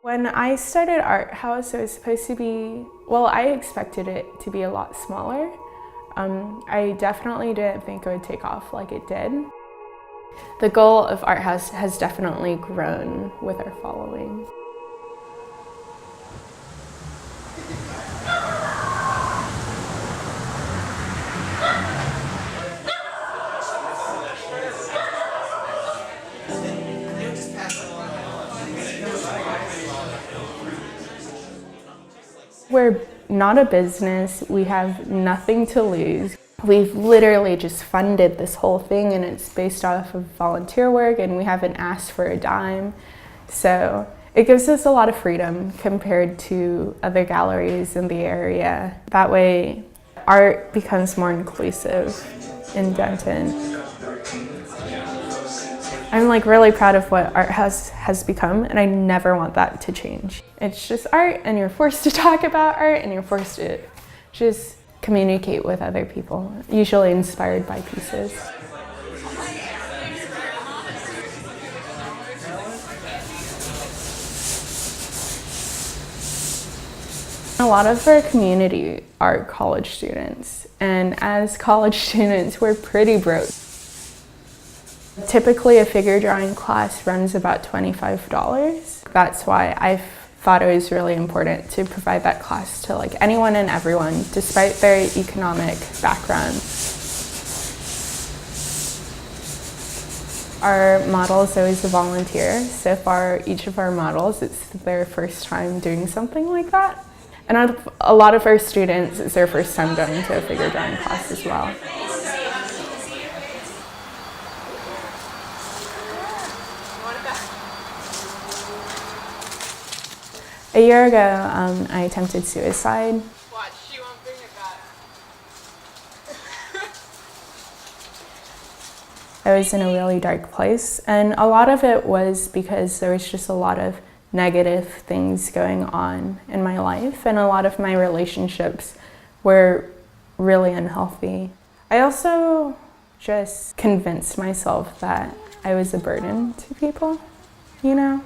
When I started Art House, it was supposed to be, well, I expected it to be a lot smaller. I definitely didn't think it would take off like it did. The goal of Art House has definitely grown with our following. We're not a business, we have nothing to lose. We've literally just funded this whole thing and it's based off of volunteer work and we haven't asked for a dime. So it gives us a lot of freedom compared to other galleries in the area. That way art becomes more inclusive in Denton. I'm really proud of what Art House has become and I never want that to change. It's just art and you're forced to talk about art and you're forced to just communicate with other people, usually inspired by pieces. A lot of our community are college students, and as college students, we're pretty broke. Typically, a figure drawing class runs about $25. That's why I've thought it was really important to provide that class to anyone and everyone, despite their economic background. Our model is always a volunteer. So far, each of our models, it's their first time doing something like that. And a lot of our students, it's their first time going to a figure drawing class as well. A year ago, I attempted suicide. Watch, she won't bring it back. I was in a really dark place, and a lot of it was because there was just a lot of negative things going on in my life, and a lot of my relationships were really unhealthy. I also just convinced myself that I was a burden to people, you know?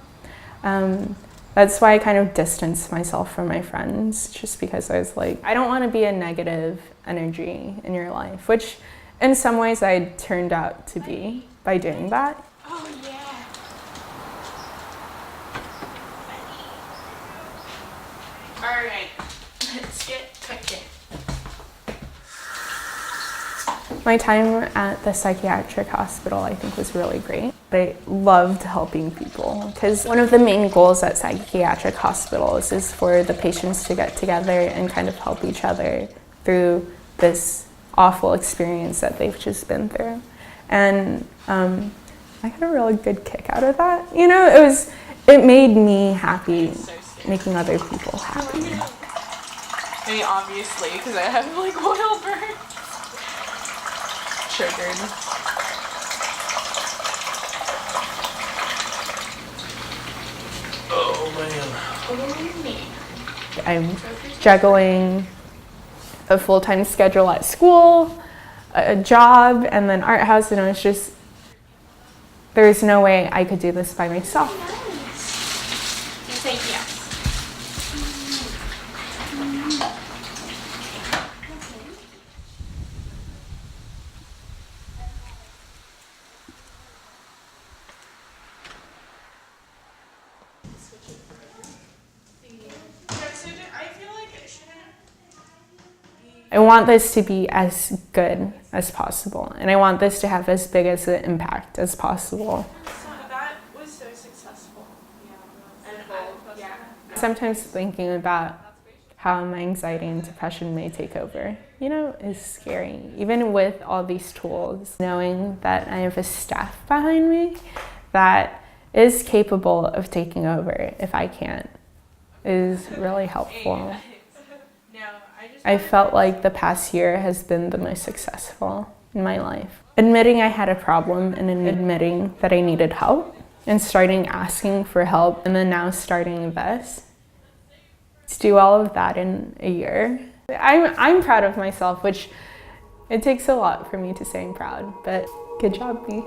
That's why I kind of distanced myself from my friends, just because I was I don't want to be a negative energy in your life, which in some ways I turned out to be by doing that. Oh, yeah. All right, let's get cooking. My time at the psychiatric hospital, I think, was really great. I loved helping people because one of the main goals at psychiatric hospitals is for the patients to get together and kind of help each other through this awful experience that they've just been through. And I got a really good kick out of that. You know, it made me happy, making other people happy. I mean, obviously, because I have oil burns. Triggered. Oh man. I'm juggling a full-time schedule at school, a job, and then Art House, and it was just, there's no way I could do this by myself. You say yes. I want this to be as good as possible, and I want this to have as big as an impact as possible. So that was so successful. Yeah. Sometimes thinking about how my anxiety and depression may take over, you know, is scary. Even with all these tools, knowing that I have a staff behind me that is capable of taking over if I can't is really helpful. I felt like the past year has been the most successful in my life. Admitting I had a problem and admitting that I needed help and starting asking for help and then now starting this. To do all of that in a year. I'm proud of myself, which it takes a lot for me to say I'm proud, but good job, B.